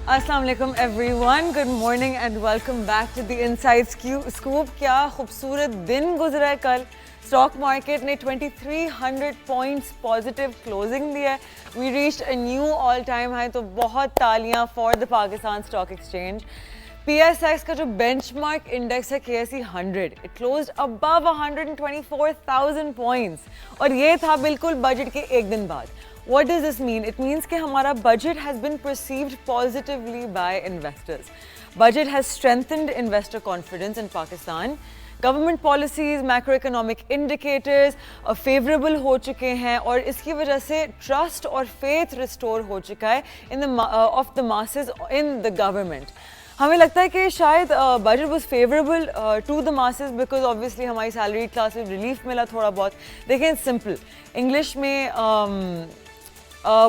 Assalamu alaikum everyone, good morning and welcome back to the Inside Scoop. کیا خوبصورت دن گزرا ہے کل. اسٹاک مارکیٹ نے 2300 پوائنٹس پازیٹیو کلوزنگ دیا ہے. We reached a new all time high, تو بہت تالیاں for the Pakistan stock exchange. P S X کا جو بینچ مارک انڈیکس ہے KSE 100, it closed above 124,000 points, اور یہ تھا بالکل بجٹ کے ایک دن بعد. What does this mean? It means کہ ہمارا budget has been perceived positively by investors. Budget has strengthened investor confidence in Pakistan. Government policies, macroeconomic indicators favorable ہو چکے ہیں, اور اس کی وجہ سے trust اور faith restore ہو چکا ہے of the masses in the government. ہمیں لگتا ہے کہ شاید budget was favourable to the masses because obviously ہماری سیلری کلاس میں ریلیف ملا تھوڑا بہت. دیکھیں سمپل انگلش میں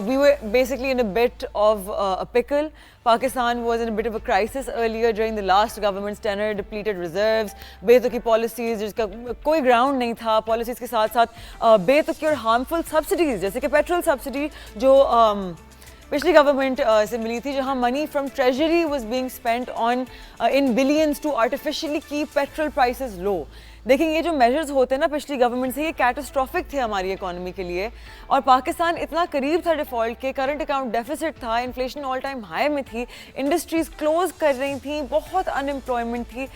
we were basically in a bit of a pickle. Pakistan was in a bit of a crisis earlier during the last government's tenure, depleted reserves, بے-تکی policies جس کا کوئی ground نہیں تھا, policies کے ساتھ ساتھ بے-تکی اور harmful subsidies جیسے کہ petrol subsidy جو پچھلی گورنمنٹ سے ملی تھی, جہاں money from treasury was being spent on in balance to artificially keep petrol prices low. دیکھیں یہ جو میجرز ہوتے ہیں نا پچھلی گورنمنٹ سے, یہ کیٹاسٹرافک تھے ہماری اکانومی کے لیے, اور پاکستان اتنا قریب تھا ڈیفالٹ کے, کرنٹ اکاؤنٹ ڈیفیسٹ تھا, انفلیشن آل ٹائم ہائی میں تھی, انڈسٹریز کلوز کر رہی تھیں, بہت ان امپلائمنٹ تھی.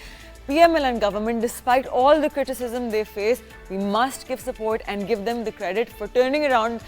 PML and government, despite all the criticism they face, we must give support and give them the credit for turning around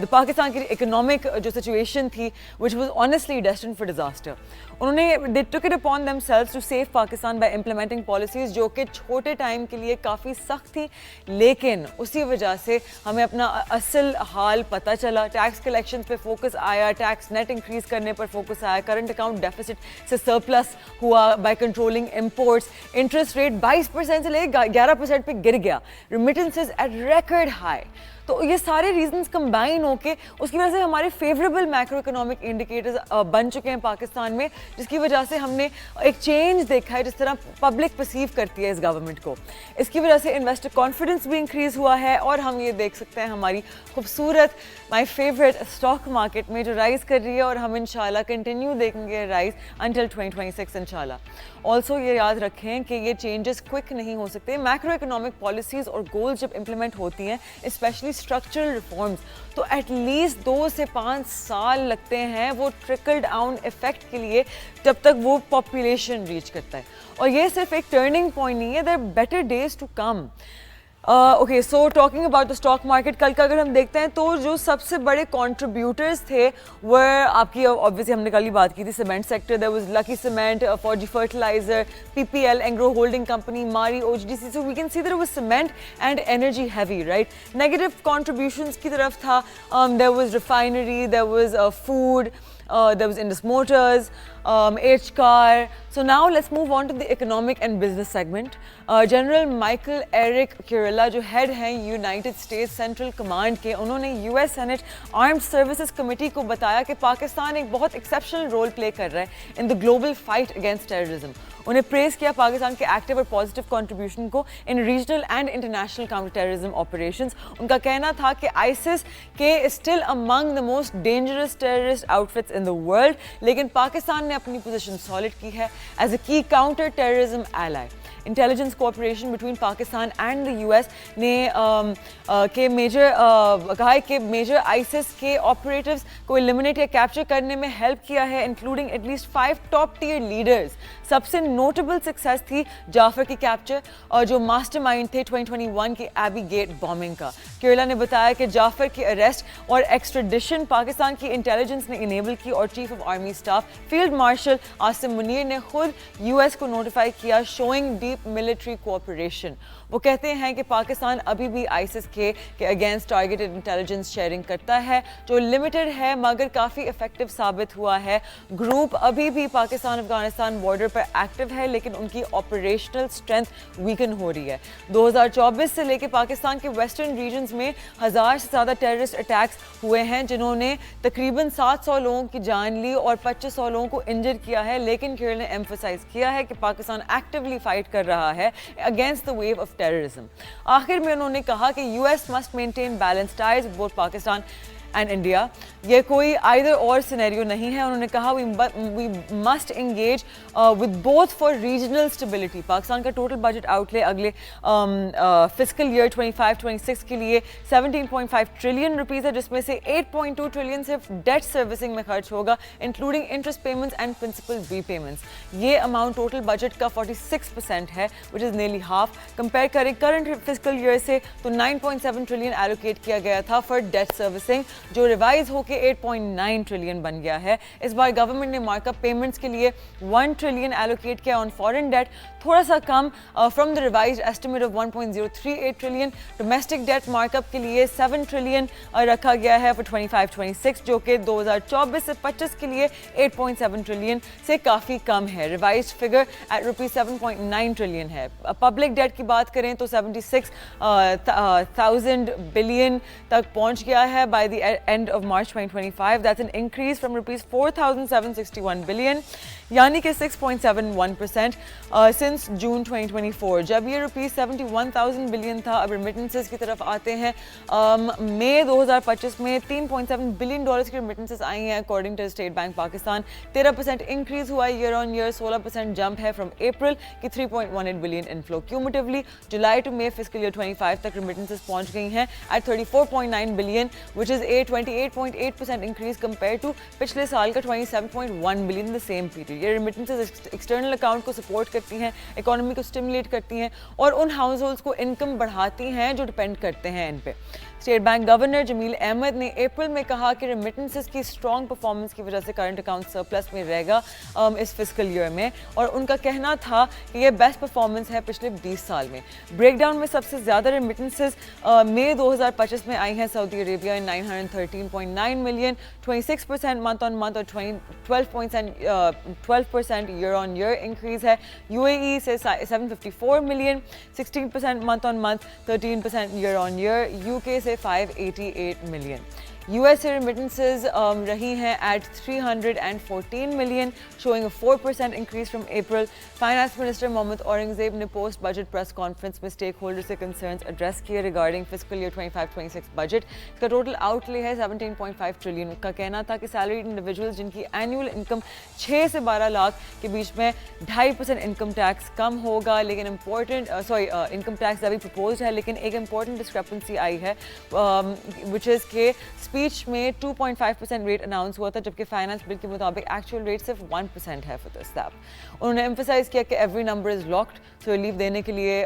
the Pakistan کی economic جو situation تھی, which was honestly destined for disaster. انہوں نے they took it upon themselves to save Pakistan by implementing policies جو کہ چھوٹے time کے لیے کافی سخت تھی, لیکن اسی وجہ سے ہمیں اپنا اصل حال پتہ چلا. ٹیکس کلیکشن پہ فوکس آیا, ٹیکس نیٹ انکریز کرنے پر فوکس آیا, کرنٹ اکاؤنٹ ڈیفیسٹ سے سرپلس ہوا by controlling imports, interest rate 22% سے لے 11% پہ گر گیا, ریمیٹنسز ایٹ ریکارڈ ہائی. تو یہ سارے ریزنز کمبائن ہو کے اس کی وجہ سے ہمارے فیوریبل میکرو اکنامک انڈیکیٹرز بن چکے ہیں پاکستان میں, جس کی وجہ سے ہم نے ایک چینج دیکھا ہے جس طرح پبلک پرسیو کرتی ہے اس گورنمنٹ کو. اس کی وجہ سے انویسٹر کانفیڈنس بھی انکریز ہوا ہے, اور ہم یہ دیکھ سکتے ہیں ہماری خوبصورت مائی فیوریٹ اسٹاک مارکیٹ میں جو رائز کر رہی ہے, اور ہم انشاءاللہ کنٹینیو دیکھیں گے رائز انٹل 2026 انشاءاللہ. آلسو یہ یاد رکھیں کہ یہ چینجز کوئک نہیں ہو سکتے. میکرو اکنامک پالیسیز اور گولز جب امپلیمنٹ ہوتی ہیں, اسپیشلی اسٹرکچرل ریفارمز, تو ایٹ لیسٹ 2 سے 5 سال لگتے ہیں وہ ٹرکل ڈاؤن افیکٹ کے لیے, جب تک وہ پاپولیشن ریچ کرتا ہے. اور یہ صرف ایک ٹرننگ پوائنٹ نہیں ہے, there are better days to come. Okay, so talking about the stock market, کل کا اگر ہم دیکھتے ہیں تو جو سب سے بڑے کنٹریبیوٹرز تھے وہ آپ کی obviously ہم نے کل ہی بات کی تھی cement sector. There was Lucky Cement, Fauji Fertilizer, PPL, Engro holding company, Mari, OGDC. So we can see that was cement and energy heavy, right. Negative contributions کی طرف تھا, there was refinery, there was food, there was Indus Motors, H-Car. So now let's move on to the economic and business segment. General Michael Eric Kurilla جو head ہیں United States Central Command کے, انہوں نے US senate armed services committee کو بتایا کہ پاکستان ایک بہت ایکسیپشنل رول پلے کر رہا ہے in the global fight against terrorism. انہیں پریز کیا پاکستان کے ایکٹیو اور پازیٹیو کنٹریبیوشن کو in regional and international counter terrorism operations. ان کا کہنا تھا کہ ISIS کے still among the most dangerous terrorist outfits in the world, لیکن پاکستان نے اپنی پوزیشن سالڈ کی ہے ایز اے کی counter terrorism ایلائی. Intelligence cooperation between Pakistan and the US نے کہا ہے کہ میجر ISIS کے آپریٹیوز کو ایلیمنیٹ یا کیپچر کرنے میں ہیلپ کیا ہے, including at least 5 top tier leaders. سب سے نوٹیبل سکسیس تھی جعفر کی کیپچر, اور جو ماسٹر مائنڈ تھے 2021 کی ایبی گیٹ بامبنگ کا. کیرلا نے بتایا کہ جعفر کی اریسٹ اور ایکسٹریڈیشن پاکستان کی انٹیلیجنس نے انیبل کی, اور chief of army staff field marshal Asim Munir نے خود US کو نوٹیفائی کیا, شوئنگ ڈیپ ملٹری کوآپریشن. وہ کہتے ہیں کہ پاکستان ابھی بھی ISIS کے اگینسٹ ٹارگیٹڈ انٹیلیجنس شیئرنگ کرتا ہے, جو لمیٹڈ ہے مگر کافی افیکٹو ثابت ہوا ہے. گروپ ابھی بھی پاکستان افغانستان بارڈر پر ایکٹیو ہے, لیکن ان کی آپریشنل اسٹرینتھ ویکن ہو رہی ہے. 2024 سے لے کے پاکستان کے ویسٹرن ریجنز میں 1000 سے زیادہ ٹیررسٹ اٹیکس ہوئے ہیں, جنہوں نے تقریباً 700 لوگوں کی جان لی اور 2500 لوگوں کو انجر کیا ہے. لیکن کیرل نے ایمفسائز کیا ہے کہ پاکستان ایکٹیولی فائٹ کر رہا ہے against the wave of terrorism. آخر میں انہوں نے کہا کہ US must maintain balanced ties with both Pakistan and India. یہ کوئی either or scenario نہیں ہے. انہوں نے کہا we must engage with both for regional stability. Pakistan کا ٹوٹل بجٹ آؤٹلے اگلے فسکل ایئر 25-26 کے لیے 17.5 ٹریلین روپیز ہے, جس میں سے 8.2 ٹریلین صرف ڈیٹ سروسنگ میں خرچ ہوگا, including interest payments and principal repayments. یہ اماؤنٹ ٹوٹل بجٹ کا 46% ہے, which is nearly half. Compare کریں کرنٹ فسکل ایئر سے تو 9.7 ٹریلین ایلوکیٹ کیا گیا تھا فار ڈیٹ سروسنگ, جو ریوائز ہو کے 8.9 ٹریلین بن گیا ہے. اس بار گورنمنٹ نے مارک اپ پیمنٹس کے لیے 1 ٹریلین ایلوکیٹ کیا آن فارن ڈیٹ, تھوڑا سا کم from the revised estimate of 1.038 trillion. Domestic debt mark up کے لیے 7 ٹریلین رکھا گیا ہے فار 25-26, جو کہ 2024 سے 25 کے لیے 8.7 ٹریلین سے کافی کم ہے. Revised figure at rupees 7.9 trillion ہے. پبلک ڈیٹ کی بات کریں تو 76,000 بلین تک پہنچ گیا ہے by the end of March 2025. That's an increase from rupees 4,761 billion, یعنی کہ 6.71% سنس جون 2024. جب یہ روپیز 71,000 بلین تھا. اب ریمیٹنسز کی طرف آتے ہیں. مئی 2025 میں 3.7 بلین ڈالرز کی ریمیٹنسز آئی ہیں according to State Bank Pakistan. 13% increase ہوا ایئر آن ایئر, 16% جمپ ہے فرام اپریل کی 3.18 billion inflow. Cumulatively July to May fiscal year 25 تک ریمیٹنسز پہنچ گئی ہیں at 34.9 billion, which is a 28.8% increase compared to پچھلے سال کا 27.1 billion in the same period. یہ ریمیٹنسز ایکسٹرنل اکاؤنٹ کو سپورٹ کرتی ہیں, اکانومی کو اسٹیمولیٹ کرتی ہیں اور ان ہاؤس ہولڈس کو انکم بڑھاتی ہیں جو ڈپینڈ کرتے ہیں ان پہ. اسٹیٹ بینک گورنر جمیل احمد نے اپریل میں کہا کہ ریمیٹنسز کی اسٹرانگ پرفارمنس کی وجہ سے کرنٹ اکاؤنٹ سرپلس میں رہے گا اس فسکل ایئر میں, اور ان کا کہنا تھا کہ یہ بیسٹ پرفارمنس ہے پچھلے 20 سال میں. بریک ڈاؤن میں سب سے زیادہ ریمیٹنسز مئی 2025 میں آئی ہیں Saudi Arabia 913.9 million, 26% month on month اور 12% ایئر آن ایئر انکریز ہے. یو اے ای سے 754 million, 16% month on month, 13% year on year. U K سے 588 ملین. یو ایس سے ریمیٹنسز رہی ہیں at 314 million, showing a 4% increase from April. Finance minister Muhammad Aurangzeb نے post budget press conference میں stakeholder سے concerns address کیے regarding fiscal year 25-26 budget. اس کا ٹوٹل آؤٹ لے ہے 17.5 ٹریلین. ان کا کہنا تھا کہ سیلریڈ انڈیویجولز جن کی اینیول انکم 6 سے 12 لاکھ کے بیچ میں 2.5% انکم ٹیکس کم ہوگا, لیکن انکم ٹیکس ابھی پرپوزڈ ہے, لیکن ایک امپورٹنٹ ڈسکرپنسی آئی ہے وچ از کہ اسپیچ میں 2.5% ریٹ اناؤنس ہوا تھا, جبکہ فائنانس بل کے مطابق ایکچوئل ریٹ صرف 1% ہے فار دس اسٹیپ. انہوں نے ایمفسائز کیا کہ ایوری نمبر از لاکڈ, تو ریلیف دینے کے لیے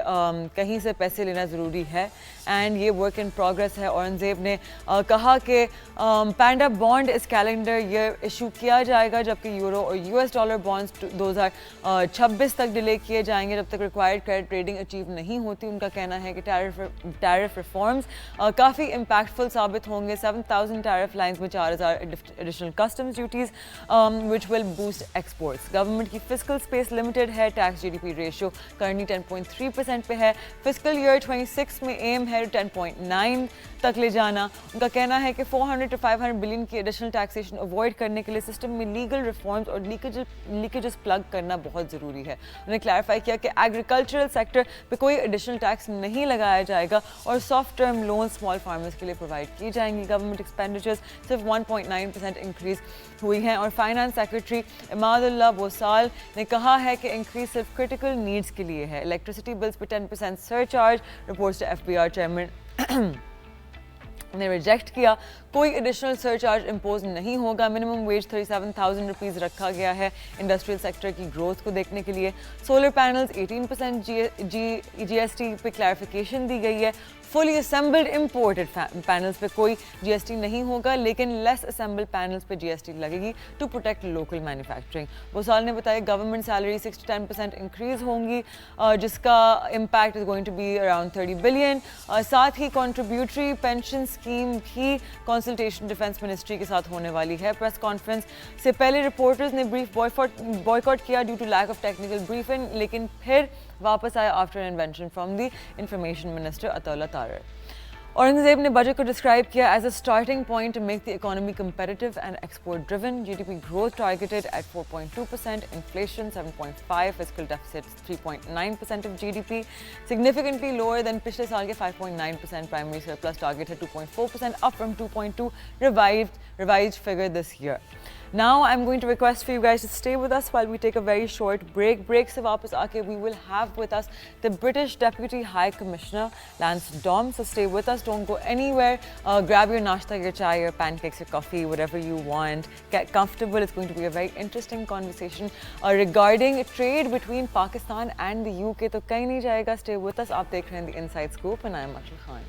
کہیں سے پیسے لینا ضروری ہے اینڈ یہ ورک ان پروگرس ہے. اورنگزیب نے کہا کہ پینڈا بانڈ اس کیلنڈر ایئر ایشو کیا جائے گا, جبکہ یورو اور یو ایس ڈالر بانڈز 2026 تک ڈیلے کیے جائیں گے جب تک ریکوائرڈ کریڈٹ ریٹنگ اچیو نہیں ہوتی. ان کا کہنا ہے کہ ٹیرف ریفارمز کافی امپیکٹفل ثابت ہوں گے. 7,000 ٹیرف لائنز میں 4,000 additional customs duties which will boost exports. Government کی فسکل اسپیس لمیٹڈ ہے. Tax G D P ratio currently 10.3% پہ ہے. فسکل ایئر 26 میں ایم ہے 10.9 تک لے جانا. ان کا کہنا ہے کہ 400 to 500 بلین کی ایڈیشنل ٹیکسیشن اوائڈ کرنے کے لیے سسٹم میں لیگل ریفارمز اور لیکیجز پلگ کرنا بہت ضروری ہے. انہوں نے کلیریفائی کیا کہ ایگریکلچرل سیکٹر پہ کوئی ایڈیشنل ٹیکس نہیں لگایا جائے گا اور soft term loan small farmers کے لیے پرووائڈ کی جائیں گی. گورنمنٹ ایکسپینڈیچرز صرف 1.9% انکریز ہوئی ہیں. اور فائنانس سیکرٹری اماد اللہ بوسال نے کہا ہے کہ انکریز صرف کرٹیکل نیڈس کے لیے ہے. الیکٹریسٹی بلز پہ 10% surcharge reports F B R chairman نے ریجیکٹ کیا. کوئی ایڈیشنل سرچارج امپوز نہیں ہوگا. منیمم ویج 37,000 روپیز رکھا گیا ہے انڈسٹریل سیکٹر کی گروتھ کو دیکھنے کے لیے. سولر پینلز 18% جی ایس ٹی پہ کلیریفیکیشن دی گئی ہے. فلی اسمبلڈ امپورٹڈ پینلز پہ کوئی جی ایس ٹی نہیں ہوگا, لیکن لیس اسمبلڈ پینلز پہ جی ایس ٹی لگے گی to protect local manufacturing. Bosal نے بتایا گورنمنٹ سیلری 6 to 10% انکریز ہوں گی, جس کا impact is going to be around 30 billion. ساتھ ہی کنٹریبیوٹری پینشن اسکیم کی کنسلٹیشن ڈیفنس منسٹری کے ساتھ ہونے والی ہے. پریس کانفرنس سے پہلے رپورٹرز نے بریف بوائکاٹ کیا due to lack of technical briefing, لیکن پھر واپس آیا after intervention from the information minister Attaullah طارر. Aurangzeb ने budget को describe किया as a starting point to make the economy competitive and export-driven. GDP growth targeted at 4.2%, inflation 7.5%, fiscal deficit 3.9% of GDP, significantly lower than पिछले साल के 5.9%. Primary surplus target है 2.4%, up from 2.2% revised figure this year. Now I'm going to request for you guys to stay with us while we take a very short break. Break se वापस आके we will have with us the British Deputy High Commissioner Lance Dom. So stay with us. Don't go anywhere. Grab your nashta, your chai, your pancakes, your coffee, whatever you want. Get comfortable. It's going to be a very interesting conversation regarding trade between Pakistan and the UK. तो कहीं नहीं जाएगा. Stay with us. आप देख रहे हैं The Inside Scoop and I'm Achal Khan.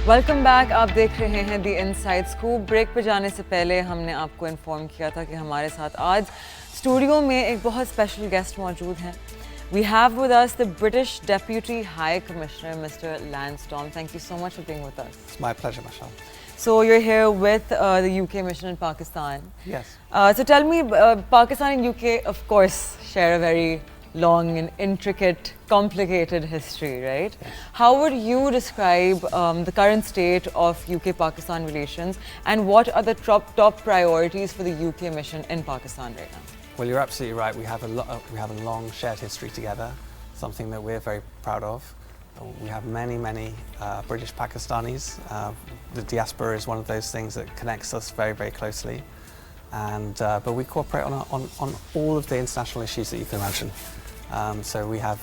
Welcome back. आप देख रहे हैं द इनसाइड स्कूप. ब्रेक पे जाने से पहले हमने आपको इन्फॉर्म किया था कि हमारे साथ आज स्टूडियो में एक बहुत स्पेशल गेस्ट मौजूद हैं. We have with us the British deputy high commissioner mister Lance Dom. Thank you so much for being with us. It's my pleasure, Michelle. So you're here with the UK mission in Pakistan. Yes. So tell me, Pakistan and UK, of course, share a very long and intricate, complicated history, right? Yes. How would you describe the current state of UK-Pakistan relations, and what are the top priorities for the UK mission in Pakistan right now? Well, you're absolutely right. We have a long shared history together, something that we're very proud of. We have many British Pakistanis. The diaspora is one of those things that connects us very, very closely. And but we cooperate on all of the international issues that you can imagine. So we have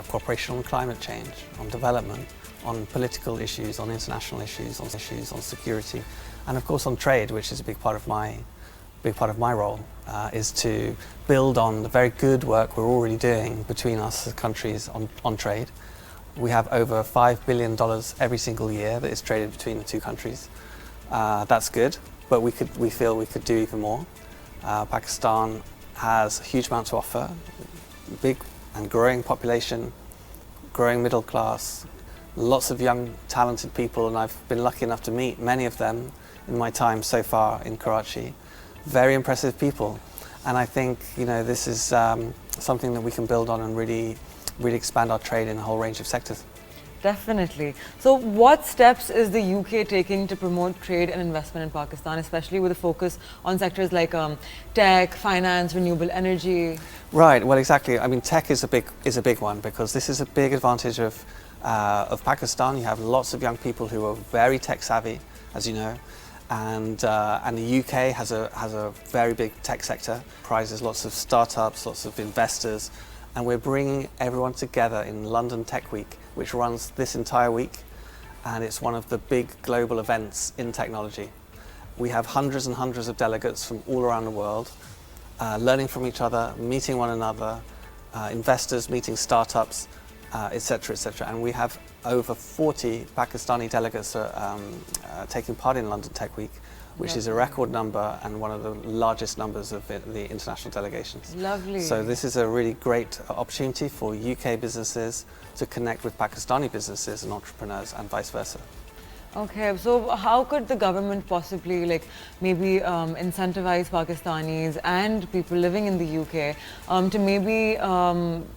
cooperation on climate change, on development, on political issues, on international issues, on security, and of course on trade, which is a big part of my role, is to build on the very good work we're already doing between us as countries on trade. We have over $5 billion every single year that is traded between the two countries. That's good, but we feel we could do even more. Pakistan has a huge amount to offer. Big and growing population, growing middle class, lots of young talented people, and I've been lucky enough to meet many of them in my time so far in Karachi. Very impressive people, and I think this is something that we can build on and really expand our trade in a whole range of sectors. Definitely. So what steps is the UK taking to promote trade and investment in Pakistan, especially with a focus on sectors like tech, finance, renewable energy? Right. Well, exactly. I mean, tech is a big one, because this is a big advantage of Pakistan. You have lots of young people who are very tech savvy, as you know, and the UK has a very big tech sector. Prizes lots of startups, lots of investors. And we're bringing everyone together in London Tech Week, which runs this entire week, and it's one of the big global events in technology. We have hundreds and hundreds of delegates from all around the world, learning from each other, meeting one another, investors meeting startups, etc., etc. And we have over 40 Pakistani delegates taking part in London Tech Week, which is a record number and one of the largest numbers of the international delegations. Lovely. So this is a really great opportunity for UK businesses to connect with Pakistani businesses and entrepreneurs, and vice versa. Okay, so how could the government possibly maybe incentivize Pakistanis and people living in the UK to maybe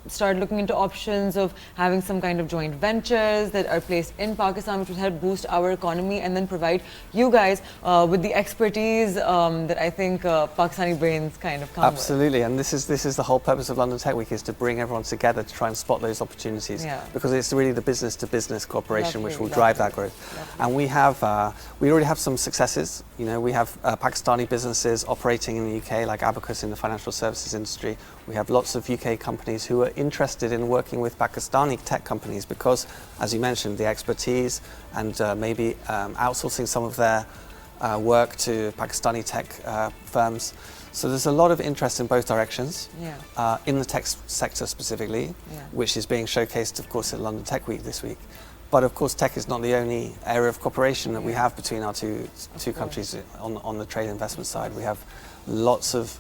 start looking into options of having some kind of joint ventures that are placed in Pakistan, which would help boost our economy and then provide you guys with the expertise that I think Pakistani brains kind of come Absolutely, and this is the whole purpose of London Tech Week, is to bring everyone together to try and spot those opportunities, because it's really the business to business cooperation which will drive that growth. And we already have some successes. We have Pakistani businesses operating in the UK, like Abacus in the financial services industry. We have lots of UK companies who are interested in working with Pakistani tech companies because, as you mentioned, the expertise and maybe outsourcing some of their work to Pakistani tech firms. So there's a lot of interest in both directions, in the tech sector specifically, which is being showcased, of course, at London Tech Week this week. But of course, tech is not the only area of cooperation that we have between our two countries on the trade investment side. We have lots of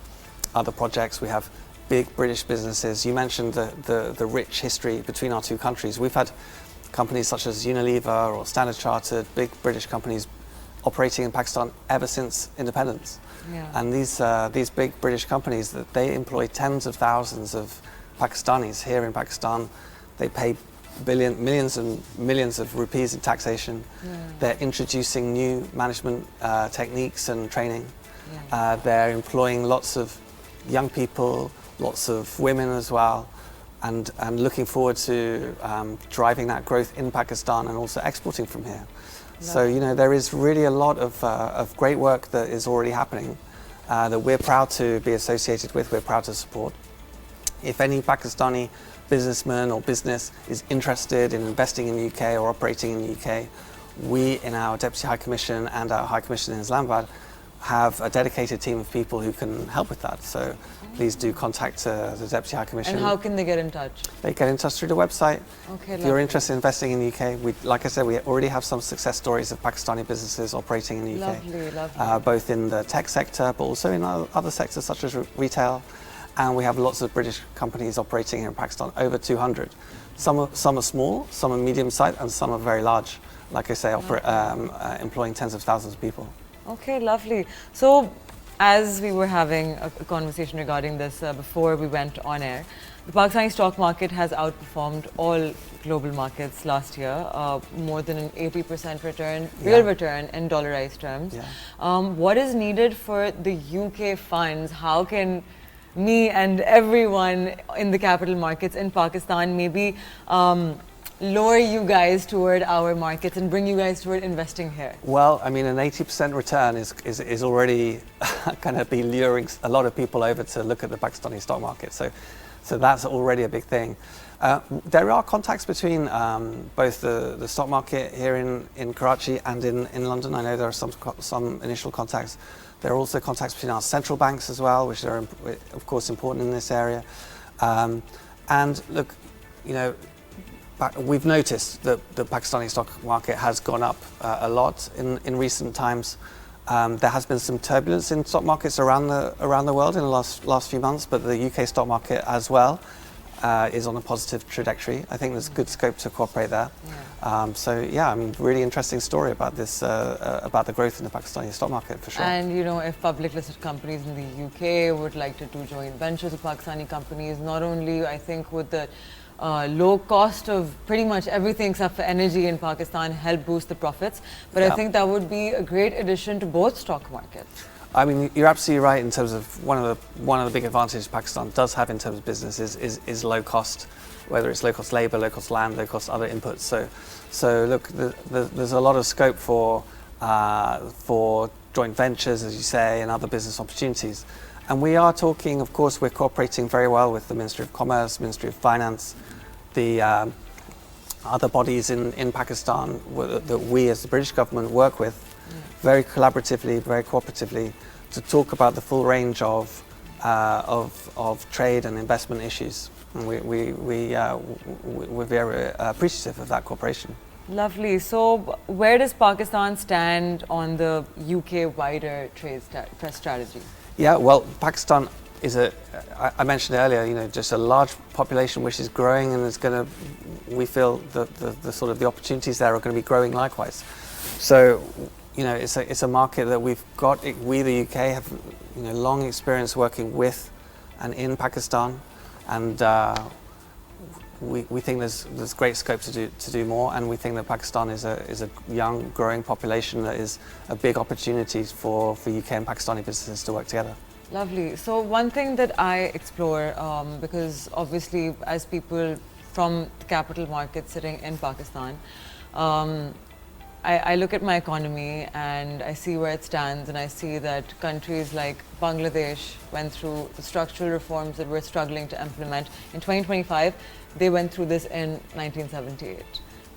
other projects. We have big British businesses. You mentioned the rich history between our two countries. We've had companies such as Unilever or Standard Chartered, big British companies, operating in Pakistan ever since independence. Yeah. And these big British companies, that they employ tens of thousands of Pakistanis here in Pakistan. They pay millions and millions of rupees in taxation. Yeah. They're introducing new management techniques and training. Yeah. They're employing lots of young people, lots of women as well, and looking forward to driving that growth in Pakistan and also exporting from here. So, you know, there is really a lot of great work that is already happening that we're proud to be associated with, we're proud to support. If any Pakistani businessman or business is interested in investing in the UK or operating in the UK, we in our Deputy High Commission and our High Commission in Islamabad have a dedicated team of people who can help with that. So please do contact the Deputy High Commission. And how can they get in touch? They get in touch through the website. Okay, if you're interested in investing in the UK, like I said, we already have some success stories of Pakistani businesses operating in the UK. Lovely, lovely. Both in the tech sector, but also in other sectors such as retail. And we have lots of British companies operating here in Pakistan, over 200. Some are small, some are medium-sized, and some are very large. Like I say, employing tens of thousands of people. Okay, lovely. So, as we were having a conversation regarding this before we went on air, the Pakistani stock market has outperformed all global markets last year, more than an 80% return, real return in dollarized terms. Yeah. What is needed for the UK funds? How can me and everyone in the capital markets in Pakistan maybe lure you guys toward our markets and bring you guys toward investing here? Well, I mean, an 80% return is already going to be luring a lot of people over to look at the Pakistani stock market. So that's already a big thing. There are contacts between both the stock market here in Karachi and in London. I know there are some initial contacts. There are also contacts between our central banks as well, which are, of course, important in this area. And look, you know, we've noticed that the Pakistani stock market has gone up a lot in recent times. There has been some turbulence in stock markets around the world in the last few months, but the UK stock market as well is on a positive trajectory. I think there's good scope to cooperate there. Yeah. So yeah, I mean, really interesting story about this, about the growth in the Pakistani stock market for sure. And you know, if public listed companies in the UK would like to do joint ventures with Pakistani companies, not only I think with the low cost of pretty much everything except for energy in Pakistan help boost the profits, but I think that would be a great addition to both stock markets. I mean, you're absolutely right in terms of one of the big advantages Pakistan does have in terms of business is low cost, whether it's low cost labour, low cost land, low cost other inputs. So look, there's a lot of scope for joint ventures, as you say, and other business opportunities. And we are talking, of course, we're cooperating very well with the Ministry of Commerce, Ministry of Finance, the other bodies in Pakistan that we as the British government work with very collaboratively, very cooperatively to talk about the full range of trade and investment issues. And we're very appreciative of that cooperation. Lovely. So where does Pakistan stand on the UK wider trade strategy? Yeah, well, Pakistan is I mentioned earlier, you know, just a large population which is growing, and we feel that the opportunities there are going to be growing likewise. So, you know, it's a market that we, the UK, have, you know, long experience working with and in Pakistan, and we think there's great scope to do more, and we think that Pakistan is a young, growing population that is a big opportunity for UK and Pakistani businesses to work together. Lovely. So one thing that I explore, because obviously as people from the capital market sitting in Pakistan, I look at my economy and I see where it stands, and I see that countries like Bangladesh went through the structural reforms that we're struggling to implement. In 2025, they went through this in 1978.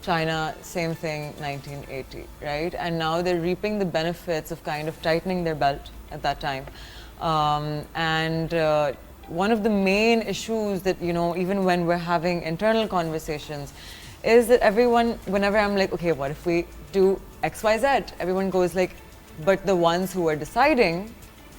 China, same thing, 1980, right? And now they're reaping the benefits of kind of tightening their belt at that time. One of the main issues that, you know, even when we're having internal conversations, is that everyone, whenever I'm like, okay, what if we do X, Y, Z? Everyone goes like, but the ones who are deciding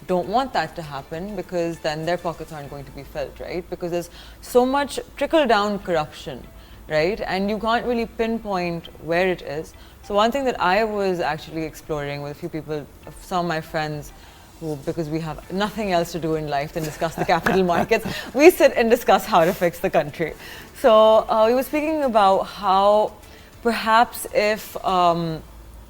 don't want that to happen, because then their pockets aren't going to be filled, right? Because there's so much trickle-down corruption, right? And you can't really pinpoint where it is. So one thing that I was actually exploring with a few people, some of my friends, who, because we have nothing else to do in life than discuss the capital markets, we sit and discuss how to fix the country. So we were speaking about how perhaps if the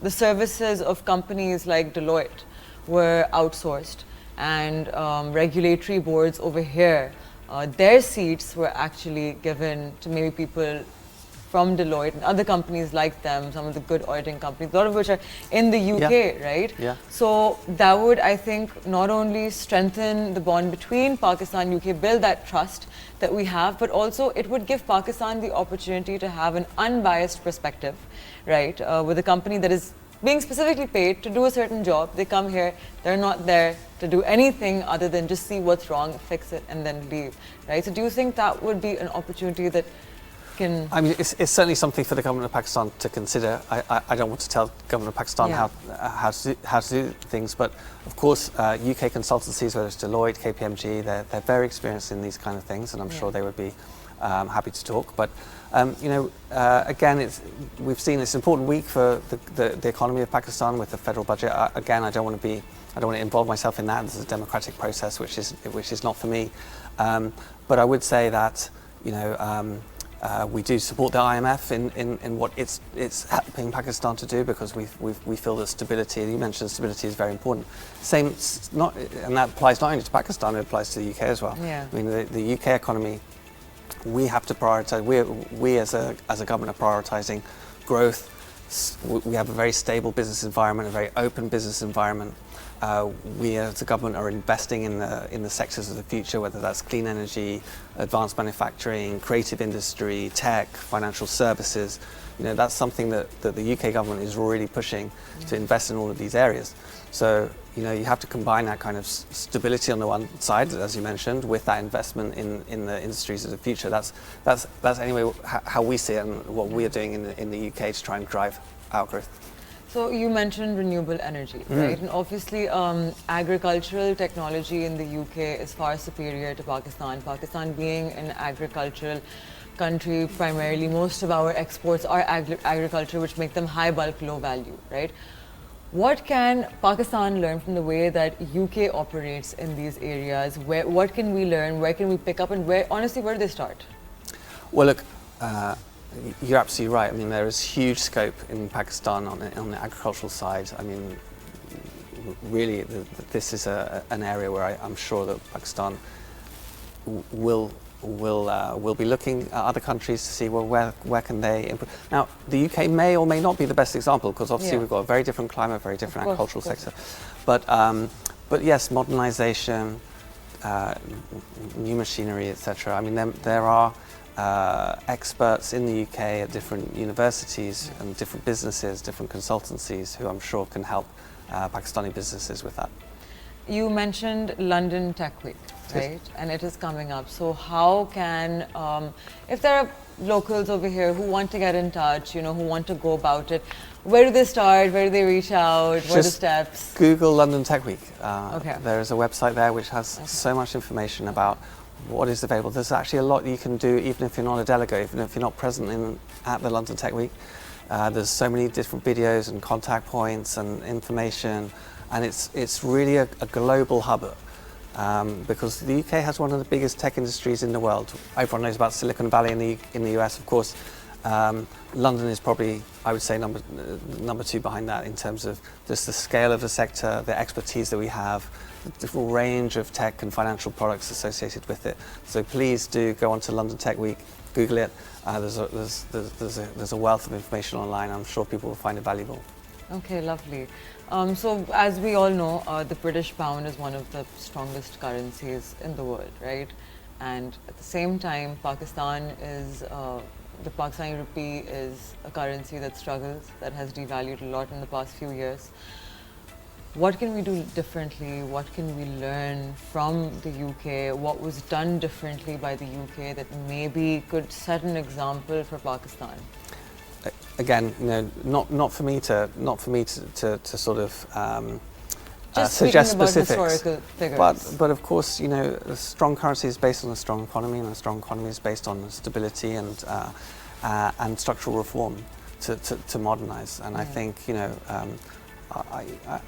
services of companies like Deloitte were outsourced and regulatory boards over here, their seats were actually given to maybe people from Deloitte and other companies like them, some of the good auditing companies, a lot of which are in the UK, right? Yeah. So that would, I think, not only strengthen the bond between Pakistan and UK, build that trust that we have, but also it would give Pakistan the opportunity to have an unbiased perspective, right? With a company that is being specifically paid to do a certain job. They come here, they're not there to do anything other than just see what's wrong, fix it, and then leave, right? So do you think that would be an opportunity that can... I mean, it's certainly something for the government of Pakistan to consider. I don't want to tell the government of Pakistan how to do things, but of course, UK consultancies, whether it's Deloitte, KPMG, they're very experienced in these kind of things, and I'm sure they would be happy to talk. But again, we've seen it's an important week for the economy of Pakistan with the federal budget. Again, I don't want to involve myself in that. This is a democratic process, which is not for me. But I would say that we do support the IMF in what it's helping Pakistan to do, because we feel that stability. You mentioned stability is very important. And that applies not only to Pakistan; it applies to the UK as well. Yeah. I mean, the UK economy. We have to prioritise. We as a government are prioritising growth. We have a very stable business environment, a very open business environment. We as a government are investing in the sectors of the future, whether that's clean energy, advanced manufacturing, creative industry, tech, financial services. That's something that the UK government is really pushing to invest in all of these areas. So you have to combine that kind of stability on the one side, as you mentioned, with that investment in the industries of the future. That's anyway how we see it, and what we are doing in the UK to try and drive outgrowth. So you mentioned renewable energy, right? And obviously agricultural technology in the UK is far superior to Pakistan. Pakistan being an agricultural country, primarily most of our exports are agriculture, which make them high bulk, low value, right? What can Pakistan learn from the way that UK operates in these areas? What can we learn? Where can we pick up? And honestly, where do they start? Well, look, you're absolutely right. I mean, there is huge scope in Pakistan on the agricultural side. I mean, really, this is an area where I'm sure that Pakistan will be looking at other countries to see, well, where can they improve. Now, the UK may or may not be the best example, because obviously we've got a very different climate, very different agricultural sector. But yes, modernisation, new machinery, etc. I mean, there are experts in the UK at different universities and different businesses, different consultancies, who I'm sure can help Pakistani businesses with that. You mentioned London Tech Week, right? And it is coming up. So how can, if there are locals over here who want to get in touch, who want to go about it, where do they start? Where do they reach out? What are the steps? Google London Tech Week. Okay. There is a website there which has so much information about what is available. There's actually a lot you can do, even if you're not a delegate, even if you're not present at the London Tech Week. There's so many different videos and contact points and information. And it's really a global hub, because the UK has one of the biggest tech industries in the world. Everyone knows about Silicon Valley in the US, of course. London is probably, I would say, number two behind that, in terms of just the scale of the sector, the expertise that we have, the different range of tech and financial products associated with it. So please do go on to London Tech Week, Google it. There's a wealth of information online. I'm sure people will find it valuable. Okay, lovely. So as we all know, the British pound is one of the strongest currencies in the world, right? And at the same time, the Pakistani rupee is a currency that struggles, that has devalued a lot in the past few years. What can we do differently? What can we learn from the UK? What was done differently by the UK that maybe could set an example for Pakistan? Again, not for me to sort of just suggest about specifics. Historical figures. But of course, a strong currency is based on a strong economy, and a strong economy is based on stability and structural reform. to modernize. And I think, you know,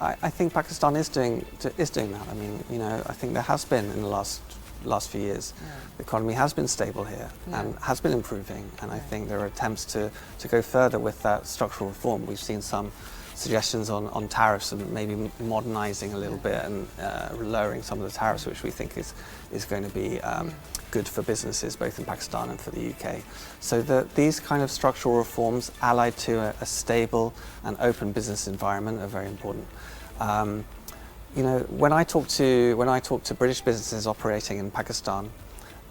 I think Pakistan is doing that. I mean, you know, I think there has been in the last few years, the economy has been stable here and has been improving. And I think there are attempts to go further with that structural reform. We've seen some suggestions on tariffs and maybe modernizing a little bit and lowering some of the tariffs, which we think is going to be good for businesses both in Pakistan and for the UK. So these kind of structural reforms allied to a stable and open business environment are very important. You know, when I talk to British businesses operating in Pakistan,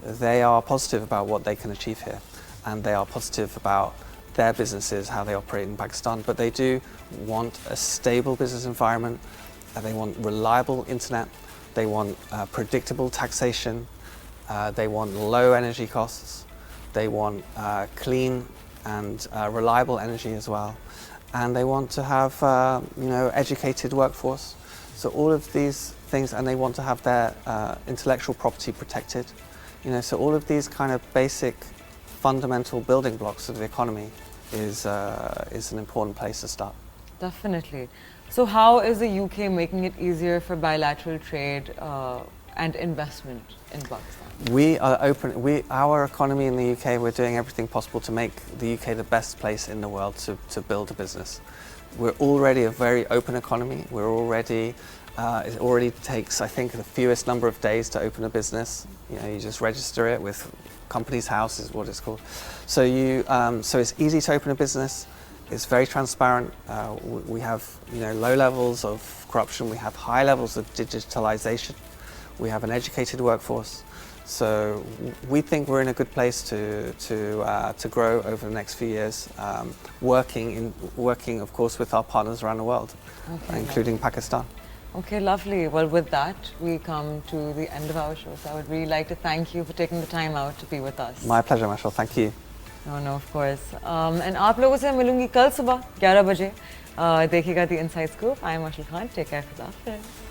they are positive about what they can achieve here, and they are positive about their businesses, how they operate in Pakistan, but they do want a stable business environment, they want reliable internet, they want predictable taxation, they want low energy costs, they want clean and reliable energy as well, and they want to have you know, educated workforce. So all of these things, and they want to have their intellectual property protected. You know, so all of these kind of basic fundamental building blocks of the economy is an important place to start. Definitely. So how is the UK making it easier for bilateral trade and investment in Pakistan? We are open. Our economy in the UK, we're doing everything possible to make the UK the best place in the world to build a business. We're already a very open economy. We're already, it already takes, I think, the fewest number of days to open a business. You know, you just register it with Companies House is what it's called. So so it's easy to open a business. It's very transparent. We have, you know, low levels of corruption. We have high levels of digitalization. We have an educated workforce. So we think we're in a good place to grow over the next few years, working of course with our partners around the world, including Pakistan. Okay, lovely. Well, with that, we come to the end of our show. So I would really like to thank you for taking the time out to be with us. My pleasure, Mashal. Thank you. No, of course. And आप लोगों से मिलूंगी कल सुबह 11 बजे. देखिएगा The Inside Scoop. I am Mashal Khan. Take care. खुदा हाफिज़.